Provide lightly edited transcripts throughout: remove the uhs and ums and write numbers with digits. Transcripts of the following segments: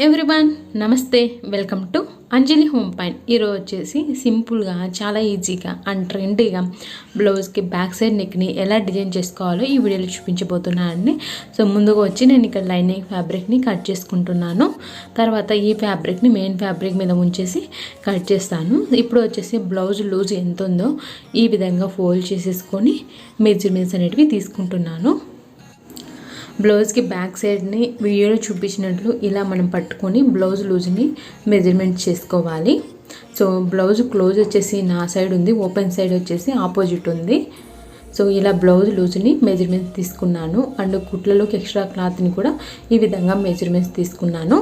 Everyone నమస్తే, welcome to Anjali home pine. ఈరోజు వచ్చేసి సింపుల్గా చాలా ఈజీగా అండ్ ట్రెండీగా బ్లౌజ్కి బ్యాక్ సైడ్ నెక్ని ఎలా డిజైన్ చేసుకోవాలో ఈ వీడియోలో చూపించబోతున్నానండి. సో ముందుగా వచ్చి నేను ఇక్కడ లైనింగ్ ఫ్యాబ్రిక్ని కట్ చేసుకుంటున్నాను. తర్వాత ఈ ఫ్యాబ్రిక్ని మెయిన్ ఫ్యాబ్రిక్ మీద ఉంచేసి కట్ చేస్తాను. ఇప్పుడు వచ్చేసి బ్లౌజ్ లూజ్ ఎంత ఉందో ఈ విధంగా ఫోల్డ్ చేసేసుకొని మెజర్మెంట్స్ అనేటివి తీసుకుంటున్నాను. బ్లౌజ్కి బ్యాక్ సైడ్ని వీడియోలో చూపించినట్లు ఇలా మనం పట్టుకొని బ్లౌజ్ లూజ్ని మెజర్మెంట్ చేసుకోవాలి. సో బ్లౌజ్ క్లోజ్ వచ్చేసి నా సైడ్ ఉంది, ఓపెన్ సైడ్ వచ్చేసి ఆపోజిట్ ఉంది. సో ఇలా బ్లౌజ్ లూజ్ని మెజర్మెంట్స్ తీసుకున్నాను. అండ్ కుట్లలోకి ఎక్స్ట్రా క్లాత్ని కూడా ఈ విధంగా మెజర్మెంట్స్ తీసుకున్నాను.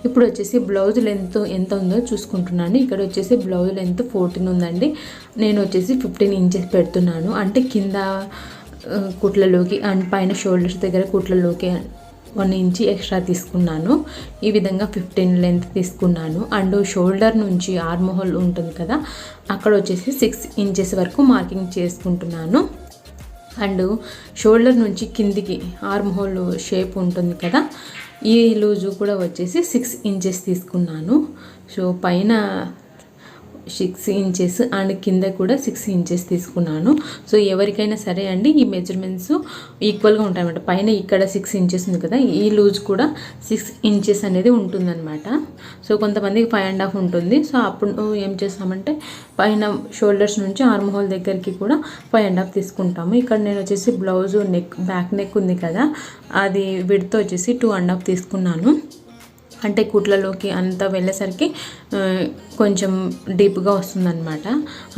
ఇప్పుడు వచ్చేసి బ్లౌజ్ లెంత్ ఎంత ఉందో చూసుకుంటున్నాను. ఇక్కడ వచ్చేసి బ్లౌజ్ లెంత్ 14 ఉందండి. నేను వచ్చేసి 15 ఇంచెస్ పెడుతున్నాను. అంటే కింద కుట్లలోకి అండ్ పైన షోల్డర్స్ దగ్గర కుట్లలోకి 1 ఇంచ్ ఎక్స్ట్రా తీసుకున్నాను. ఈ విధంగా 15 లెంత్ తీసుకున్నాను. అండ్ షోల్డర్ నుంచి ఆర్మ్ హోల్ ఉంటుంది కదా, అక్కడ వచ్చేసి 6 ఇంచెస్ వరకు మార్కింగ్ చేసుకుంటున్నాను. అండ్ షోల్డర్ నుంచి కిందికి ఆర్మ్ హోల్ షేప్ ఉంటుంది కదా, ఈ లూజు కూడా వచ్చేసి 6 ఇంచెస్ తీసుకున్నాను. సో పైన 6 ఇంచెస్ అండ్ కింద కూడా 6 ఇంచెస్ తీసుకున్నాను. సో ఎవరికైనా సరే అండి ఈ మెజర్మెంట్స్ ఈక్వల్గా ఉంటాయన్నమాట. పైన ఇక్కడ 6 ఇంచెస్ ఉంది కదా, ఈ లూజ్ కూడా 6 ఇంచెస్ అనేది ఉంటుందన్నమాట. సో కొంతమందికి 5.5 ఉంటుంది. సో అప్పుడు ఏం చేస్తామంటే పైన షోల్డర్స్ నుంచి ఆర్మ్ హోల్ దగ్గరికి కూడా 5.5 తీసుకుంటాము. ఇక్కడ నేను వచ్చేసి బ్లౌజ్ బ్యాక్ నెక్ ఉంది కదా, అది విడ్త్ వచ్చేసి 2.5 తీసుకున్నాను. అంటే కుట్లలోకి అంతా వెళ్ళేసరికి కొంచెం డీప్గా వస్తుందన్నమాట.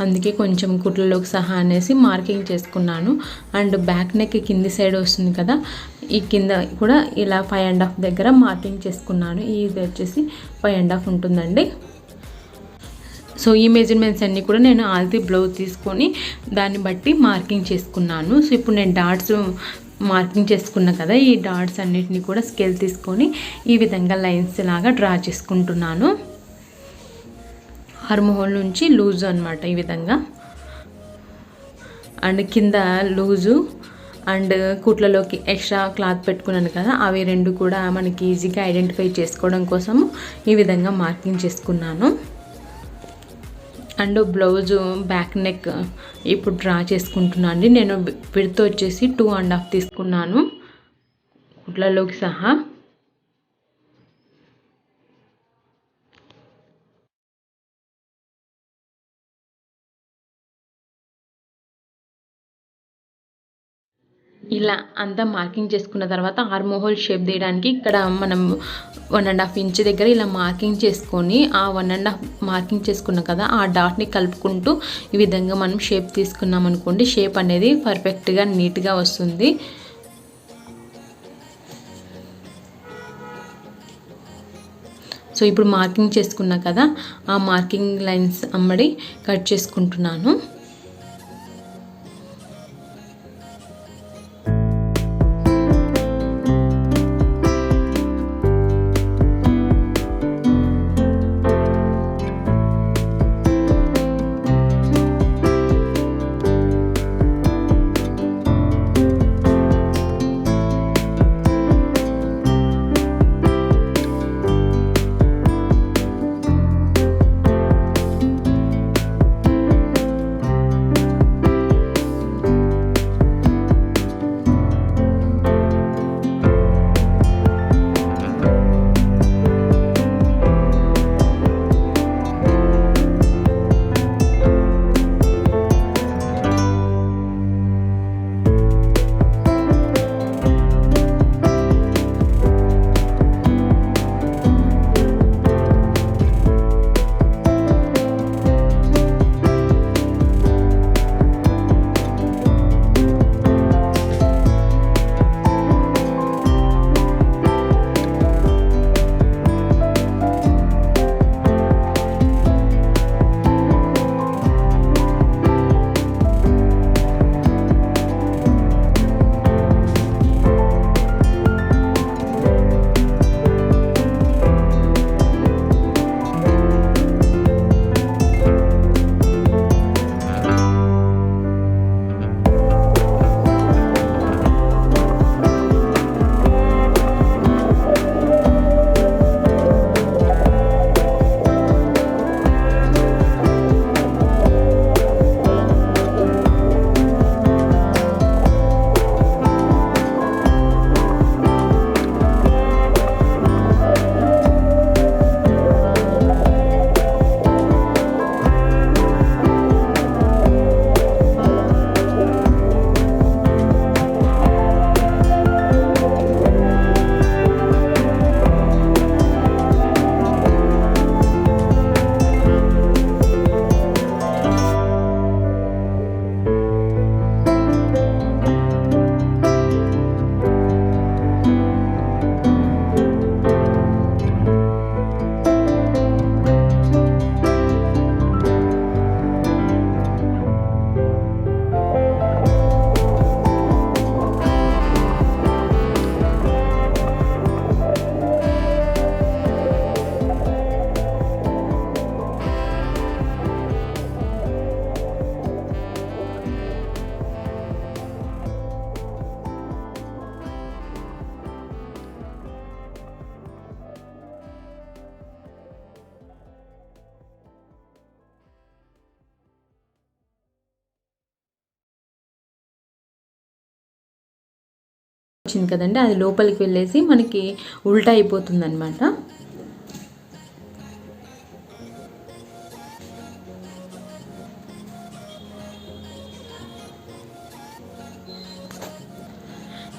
అందుకే కొంచెం కుట్లలోకి సహా అనేసి మార్కింగ్ చేసుకున్నాను. అండ్ బ్యాక్ నెక్ కింది సైడ్ వస్తుంది కదా, ఈ కింద కూడా ఇలా 5.5 దగ్గర మార్కింగ్ చేసుకున్నాను. ఇది వచ్చేసి 5.5 ఉంటుందండి. సో ఈ మెజర్మెంట్స్ అన్నీ కూడా నేను ఆల్రెడీ బ్లౌజ్ తీసుకొని దాన్ని బట్టి మార్కింగ్ చేసుకున్నాను. సో ఇప్పుడు నేను డాట్స్ మార్కింగ్ చేసుకున్నా కదా, ఈ డాట్స్ అన్నిటిని కూడా స్కేల్ తీసుకొని ఈ విధంగా లైన్స్ లాగా డ్రా చేసుకుంటున్నాను. ఆర్మ్ హోల్ నుంచి లూజు అనమాట ఈ విధంగా. అండ్ కింద లూజు అండ్ కుట్లలోకి ఎక్స్ట్రా క్లాత్ పెట్టుకున్నాను కదా, అవి రెండు కూడా మనకి ఈజీగా ఐడెంటిఫై చేసుకోవడం కోసము ఈ విధంగా మార్కింగ్ చేసుకున్నాను. అండ్ బ్లౌజ్ బ్యాక్ నెక్ ఇప్పుడు డ్రా చేసుకుంటున్నాను అండి. నేను విడ్త్ వచ్చేసి 2.5 తీసుకున్నాను కుట్లలోకి సహా. ఇలా అంతా మార్కింగ్ చేసుకున్న తర్వాత ఆర్మ్ హోల్ షేప్ తీయడానికి ఇక్కడ మనం 1.5 ఇంచ్ దగ్గర ఇలా మార్కింగ్ చేసుకొని ఆ 1.5 మార్కింగ్ చేసుకున్నాం కదా, ఆ డాట్ని కలుపుకుంటూ ఈ విధంగా మనం షేప్ తీసుకున్నాం అనుకోండి, షేప్ అనేది పర్ఫెక్ట్గా నీట్గా వస్తుంది. సో ఇప్పుడు మార్కింగ్ చేసుకున్నా కదా, ఆ మార్కింగ్ లైన్స్ అమ్మడి కట్ చేసుకుంటున్నాను. వచ్చింది కదండి, అది లోపలికి వెళ్ళేసి మనకి ఉల్టా అయిపోతుంది అనమాట.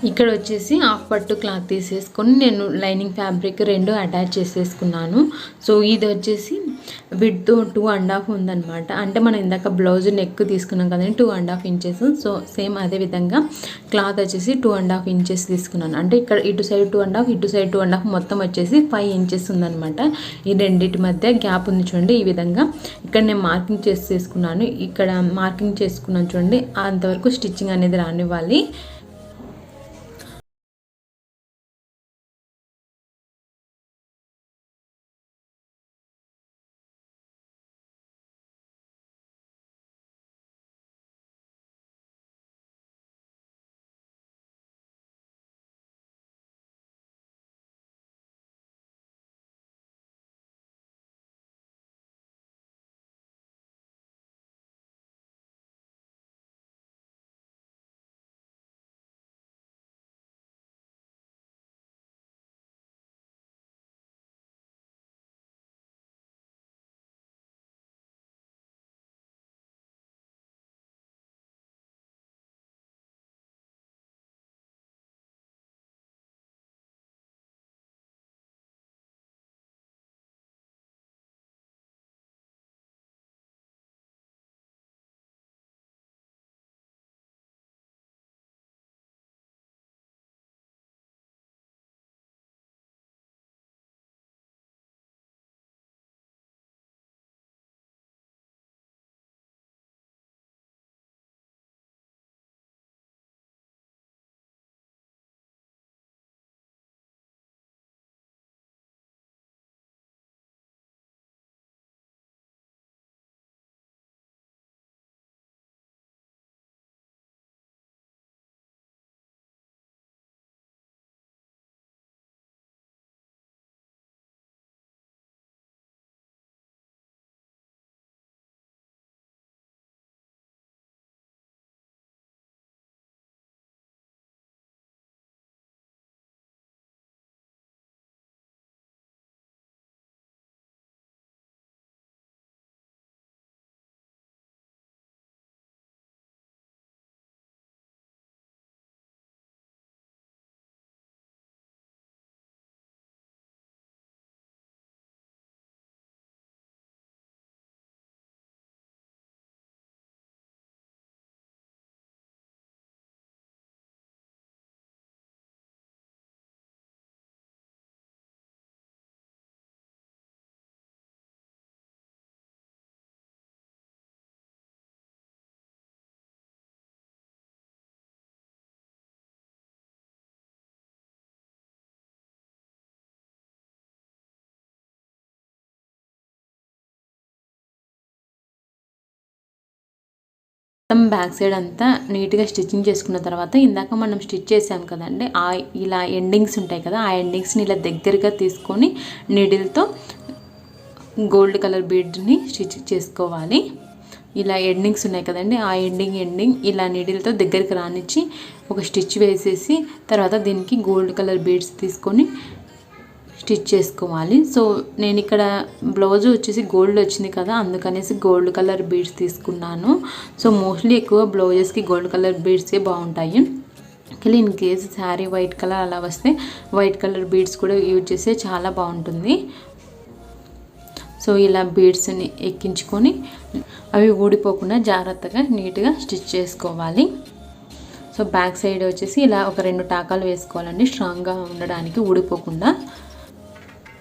ఇక్కడ వచ్చేసి హాఫ్ పట్టు క్లాత్ తీసేసుకొని నేను లైనింగ్ ఫ్యాబ్రిక్ 2 అటాచ్ చేసేసుకున్నాను. సో ఇది వచ్చేసి విడ్త్ 2.5 ఉందన్నమాట. అంటే మనం ఇందాక బ్లౌజ్ నెక్ తీసుకున్నాం కదండి 2.5 ఇంచెస్. సో సేమ్ అదే విధంగా క్లాత్ వచ్చేసి 2.5 ఇంచెస్ తీసుకున్నాను. అంటే ఇక్కడ ఇటు సైడ్ 2.5 ఇటు సైడ్ 2.5 మొత్తం వచ్చేసి 5 ఇంచెస్ ఉందన్నమాట. ఈ రెండింటి మధ్య గ్యాప్ ఉంది చూడండి. ఈ విధంగా ఇక్కడ నేను మార్కింగ్ చేసుకున్నాను. ఇక్కడ మార్కింగ్ చేసుకున్నాను చూడండి. అంతవరకు స్టిచ్చింగ్ అనేది రానివ్వాలి. మొత్తం బ్యాక్ సైడ్ అంతా నీట్గా స్టిచ్చింగ్ చేసుకున్న తర్వాత ఇందాక మనం స్టిచ్ చేసాం కదండి, ఇలా ఎండింగ్స్ ఉంటాయి కదా, ఆ ఎండింగ్స్ని ఇలా దగ్గరగా తీసుకొని నీడిల్తో గోల్డ్ కలర్ బీడ్ని స్టిచ్ చేసుకోవాలి. ఇలా ఎండింగ్స్ ఉన్నాయి కదండి, ఆ ఎండింగ్ ఇలా నీడిల్తో దగ్గరికి రానిచ్చి ఒక స్టిచ్ వేసేసి తర్వాత దీనికి గోల్డ్ కలర్ బీడ్స్ తీసుకొని స్టిచ్ చేసుకోవాలి. సో నేను ఇక్కడ బ్లౌజ్ వచ్చేసి గోల్డ్ వచ్చింది కదా, అందుకనేసి గోల్డ్ కలర్ బీడ్స్ తీసుకున్నాను. సో మోస్ట్లీ ఎక్కువ బ్లౌజెస్కి గోల్డ్ కలర్ బీడ్సే బాగుంటాయి. In case sari white colour అలా వస్తే వైట్ కలర్ బీడ్స్ కూడా యూజ్ చేస్తే చాలా బాగుంటుంది. సో ఇలా బీడ్స్ని ఎక్కించుకొని అవి ఊడిపోకుండా జాగ్రత్తగా నీట్గా స్టిచ్ చేసుకోవాలి. సో బ్యాక్ సైడ్ వచ్చేసి ఇలా ఒక 2 టాకాలు వేసుకోవాలండి, స్ట్రాంగ్గా ఉండడానికి, ఊడిపోకుండా.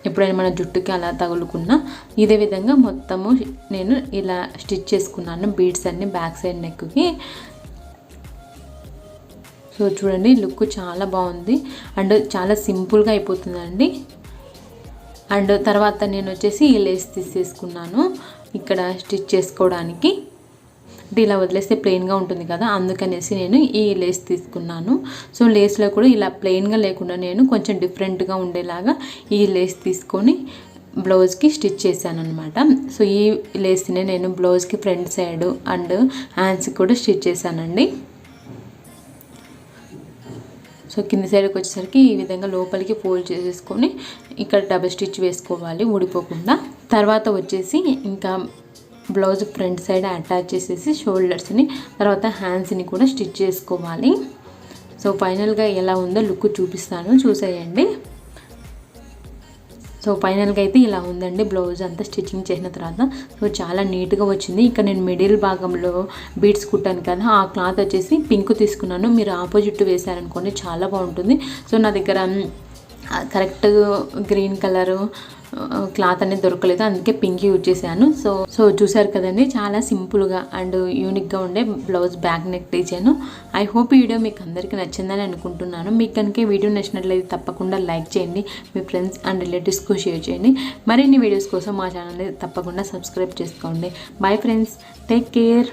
ఎప్పుడైనా మన జుట్టుకి అలా తగులుకున్నా ఇదే విధంగా మొత్తము నేను ఇలా స్టిచ్ చేసుకున్నాను బీడ్స్ అన్ని బ్యాక్ సైడ్ నెక్కి. సో చూడండి లుక్ చాలా బాగుంది అండ్ చాలా సింపుల్గా అయిపోతుందండి. అండ్ తర్వాత నేను వచ్చేసి ఈ లేస్ తీసేసుకున్నాను ఇక్కడ స్టిచ్ చేసుకోవడానికి. అంటే ఇలా వదిలేస్తే ప్లెయిన్గా ఉంటుంది కదా, అందుకనేసి నేను ఈ లేస్ తీసుకున్నాను. సో లేస్లో కూడా ఇలా ప్లెయిన్గా లేకుండా నేను కొంచెం డిఫరెంట్గా ఉండేలాగా ఈ లేస్ తీసుకొని బ్లౌజ్కి స్టిచ్ చేశాను అనమాట. సో ఈ లేస్ని నేను బ్లౌజ్కి ఫ్రంట్ సైడ్ అండ్ హ్యాండ్స్కి కూడా స్టిచ్ చేశానండి. సో కింది సైడ్కి వచ్చేసరికి ఈ విధంగా లోపలికి ఫోల్డ్ చేసేసుకొని ఇక్కడ డబుల్ స్టిచ్ వేసుకోవాలి ఊడిపోకుండా. తర్వాత వచ్చేసి ఇంకా బ్లౌజ్ ఫ్రంట్ సైడ్ అటాచ్ చేసేసి షోల్డర్స్ని తర్వాత హ్యాండ్స్ని కూడా స్టిచ్ చేసుకోవాలి. సో ఫైనల్గా ఎలా ఉందో లుక్ చూపిస్తాను, చూసేయండి. సో ఫైనల్గా అయితే ఇలా ఉందండి బ్లౌజ్ అంతా స్టిచ్చింగ్ చేసిన తర్వాత. సో చాలా నీట్గా వచ్చింది. ఇక్కడ నేను మిడిల్ భాగంలో బీడ్స్ కుట్టాను కదా, ఆ క్లాత్ వచ్చేసి పింక్ తీసుకున్నాను. మీరు ఆపోజిట్ వేసారనుకోండి చాలా బాగుంటుంది. సో నా దగ్గర కరెక్ట్ గ్రీన్ కలరు క్లాత్ అనేది దొరకలేదు, అందుకే పింక్ యూజ్ చేశాను. సో చూసారు కదండి, చాలా సింపుల్గా అండ్ యూనిక్గా ఉండే blouse back neck design. I hope ఈ వీడియో మీకు అందరికీ నచ్చిందని అనుకుంటున్నాను. మీకు కనుక ఈ వీడియో నచ్చినట్లయితే తప్పకుండా లైక్ చేయండి, మీ ఫ్రెండ్స్ అండ్ రిలేటివ్స్కు షేర్ చేయండి. మరిన్ని వీడియోస్ కోసం మా ఛానల్ని తప్పకుండా సబ్స్క్రైబ్ చేసుకోండి. Bye friends, take care.